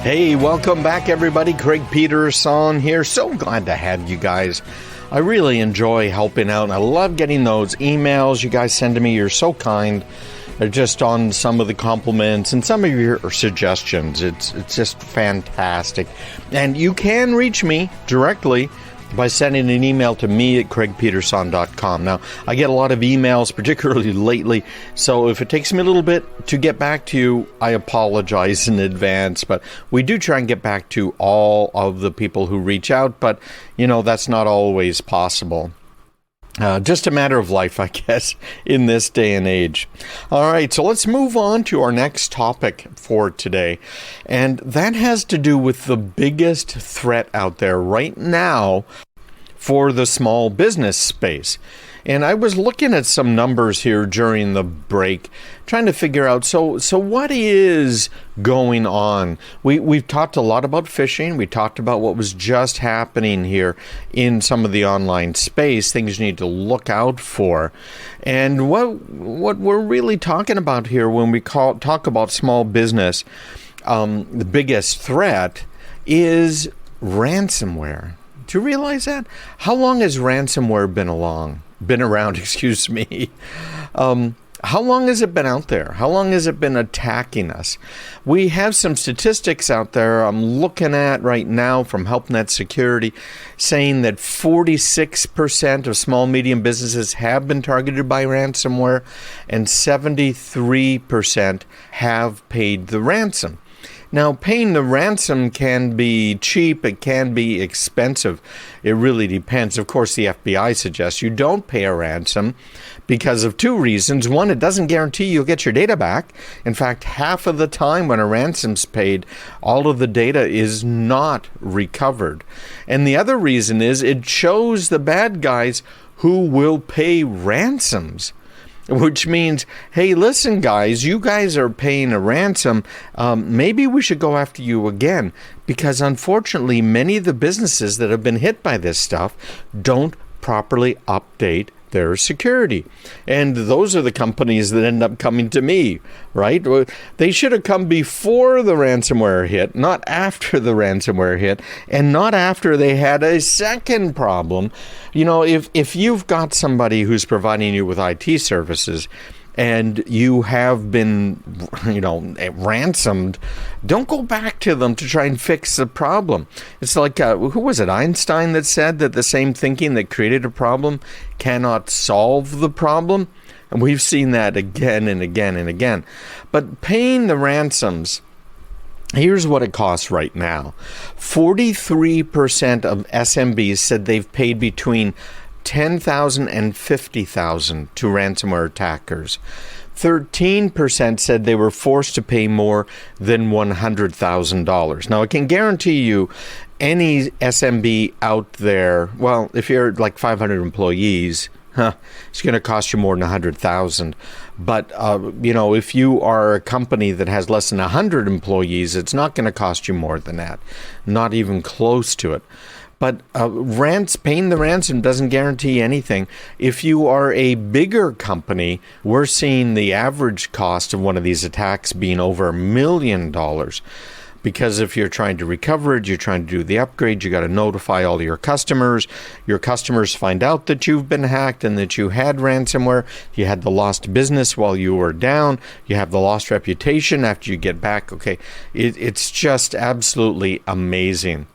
Hey, welcome back, everybody. Craig Peterson here. So glad to have you guys. I really enjoy helping out. I love getting those emails you guys send to me. You're so kind. They're just on some of the compliments and some of your suggestions. It's just fantastic. And you can reach me directly by sending an email to me at craigpeterson.com. Now, I get a lot of emails, particularly lately, so if it takes me a little bit to get back to you, I apologize in advance, but we do try and get back to all of the people who reach out, but, that's not always possible. Just a matter of life, I guess, in this day and age. All right, so let's move on to our next topic for today. And that has to do with the biggest threat out there right now for the small business space. And I was looking at some numbers here during the break, trying to figure out, so what is going on? We've talked a lot about phishing. We talked about what was just happening here in some of the online space, things you need to look out for. And what we're really talking about here when we talk about small business, the biggest threat is ransomware. Do you realize that? How long has ransomware been around, excuse me. How long has it been out there? How long has it been attacking us? We have some statistics out there I'm looking at right now from HelpNet Security saying that 46% of small, medium businesses have been targeted by ransomware and 73% have paid the ransom. Now, paying the ransom can be cheap, it can be expensive. It really depends. Of course, the FBI suggests you don't pay a ransom because of two reasons. One, it doesn't guarantee you'll get your data back. In fact, half of the time when a ransom's paid, all of the data is not recovered. And the other reason is it shows the bad guys who will pay ransoms. Which means, hey, listen, guys, you guys are paying a ransom. Maybe we should go after you again. Because unfortunately, many of the businesses that have been hit by this stuff don't properly update their security. And those are the companies that end up coming to me, right? They should have come before the ransomware hit, not after the ransomware hit, and not after they had a second problem. If you've got somebody who's providing you with IT services and you have been, ransomed, don't go back to them to try and fix the problem. It's like, who was it, Einstein, that said that the same thinking that created a problem cannot solve the problem? And we've seen that again and again and again. But paying the ransoms, here's what it costs right now. 43% of SMBs said they've paid between $10,000 and $50,000 to ransomware attackers. 13% said they were forced to pay more than $100,000. Now, I can guarantee you any SMB out there, well, if you're like 500 employees, it's going to cost you more than $100,000. But, if you are a company that has less than 100 employees, it's not going to cost you more than that. Not even close to it. But paying the ransom doesn't guarantee anything. If you are a bigger company, we're seeing the average cost of one of these attacks being over $1 million. Because if you're trying to recover it, you're trying to do the upgrade, you got to notify all your customers. Your customers find out that you've been hacked and that you had ransomware. You had the lost business while you were down. You have the lost reputation after you get back. Okay, it's just absolutely amazing.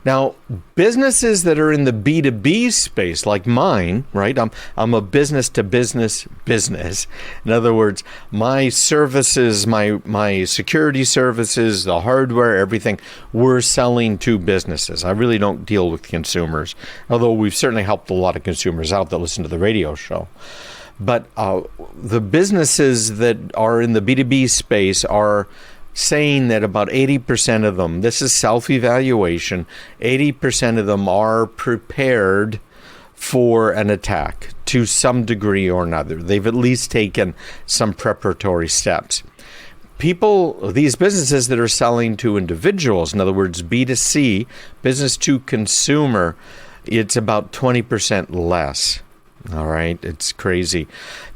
Now, businesses that are in the B2B space, like mine, right? I'm a business-to-business business. In other words, my services, my security services, the hardware, everything, we're selling to businesses. I really don't deal with consumers, although we've certainly helped a lot of consumers out that listen to the radio show. But the businesses that are in the B2B space are saying that about 80% of them, this is self-evaluation, 80% of them are prepared for an attack to some degree or another. They've at least taken some preparatory steps. These businesses that are selling to individuals, in other words, B2C, business to consumer, it's about 20% less. All right, it's crazy.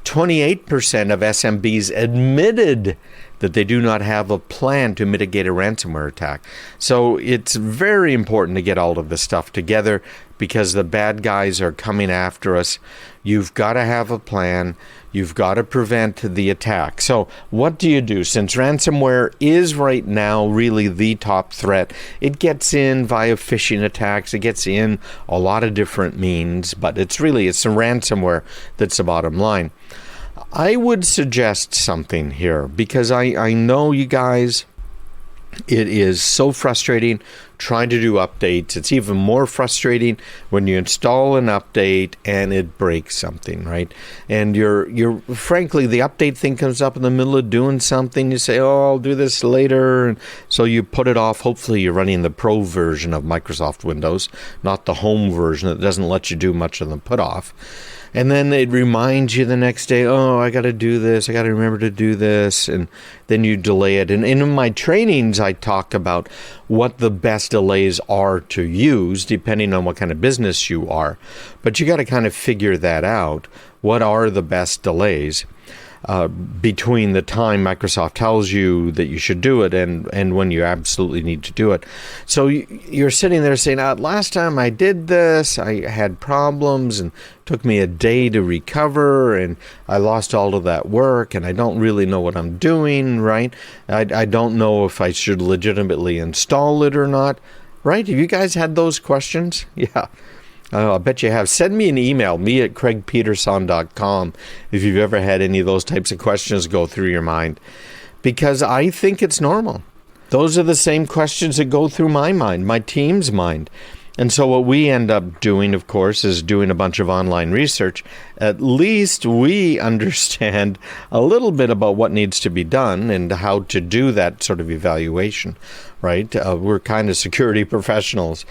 28% of SMBs admitted that they do not have a plan to mitigate a ransomware attack. So it's very important to get all of this stuff together because the bad guys are coming after us. You've got to have a plan. You've got to prevent the attack. So what do you do? Since ransomware is right now really the top threat, it gets in via phishing attacks. It gets in a lot of different means, but it's the ransomware that's the bottom line. I would suggest something here because I know you guys, it is so frustrating trying to do updates. It's even more frustrating when you install an update and it breaks something, right? And you're frankly, the update thing comes up in the middle of doing something. You say, oh, I'll do this later. And so you put it off. Hopefully you're running the Pro version of Microsoft Windows, not the home version that doesn't let you do much of the put off. And then it reminds you the next day, oh, I got to do this. I got to remember to do this. And then you delay it. And in my trainings, I talk about what the best delays are to use, depending on what kind of business you are. But you got to kind of figure that out. What are the best delays between the time Microsoft tells you that you should do it and when you absolutely need to do it? So you're sitting there saying, last time I did this, I had problems and took me a day to recover and I lost all of that work and I don't really know what I'm doing, right? I don't know if I should legitimately install it or not, right? Have you guys had those questions? Yeah. I bet you have. Send me an email, me@craigpeterson.com, if you've ever had any of those types of questions go through your mind, because I think it's normal. Those are the same questions that go through my mind, my team's mind. And so what we end up doing, of course, is doing a bunch of online research. At least we understand a little bit about what needs to be done and how to do that sort of evaluation, right? We're kind of security professionals.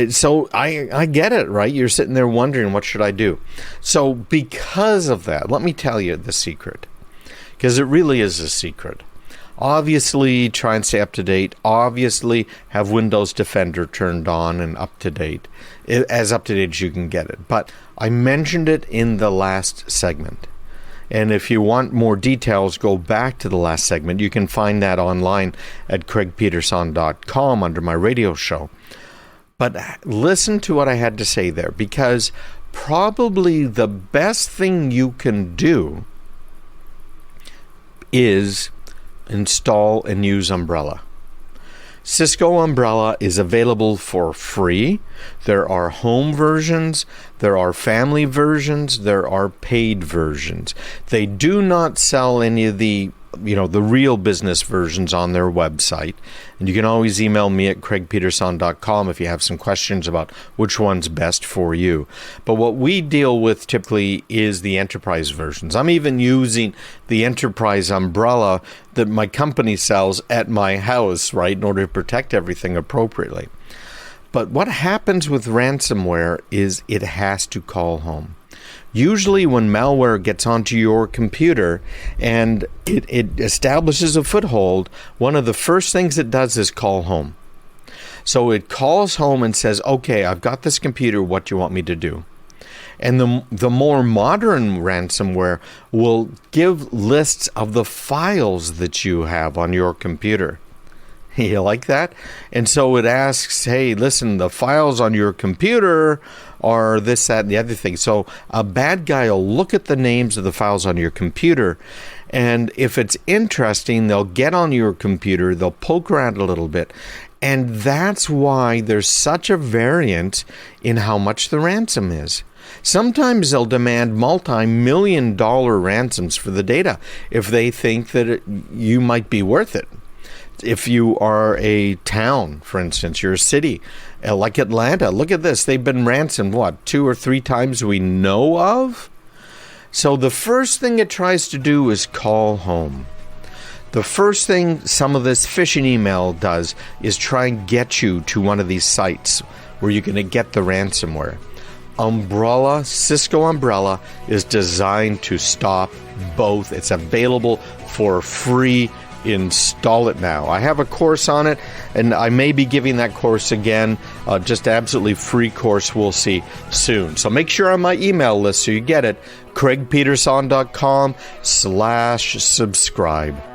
So I get it, right? You're sitting there wondering, what should I do? So because of that, let me tell you the secret, because it really is a secret. Obviously, try and stay up to date. Obviously, have Windows Defender turned on and up to date, as up to date as you can get it. But I mentioned it in the last segment. And if you want more details, go back to the last segment. You can find that online at craigpeterson.com under my radio show. But listen to what I had to say there, because probably the best thing you can do is install and use Umbrella. Cisco Umbrella is available for free. There are home versions, there are family versions, there are paid versions. They do not sell any of the real business versions on their website. And you can always email me at craigpeterson.com if you have some questions about which one's best for you. But what we deal with typically is the enterprise versions. I'm even using the enterprise umbrella that my company sells at my house, right, in order to protect everything appropriately. But what happens with ransomware is it has to call home. Usually when malware gets onto your computer and it establishes a foothold, one of the first things it does is call home. So it calls home and says, okay, I've got this computer, what do you want me to do? And the more modern ransomware will give lists of the files that you have on your computer. You like that? And so it asks, hey, listen, the files on your computer are this, that, and the other thing. So a bad guy will look at the names of the files on your computer, and if it's interesting, they'll get on your computer, they'll poke around a little bit, and that's why there's such a variance in how much the ransom is. Sometimes they'll demand multi-million-dollar ransoms for the data if they think that you might be worth it. If you are a town, for instance, you're a city, like Atlanta, look at this. They've been ransomed, 2 or 3 times we know of? So the first thing it tries to do is call home. The first thing some of this phishing email does is try and get you to one of these sites where you're going to get the ransomware. Umbrella, Cisco Umbrella, is designed to stop both. It's available for free install it now. I have a course on it, and I may be giving that course again, just absolutely free course we'll see soon. So make sure on my email list so you get it, craigpeterson.com/subscribe.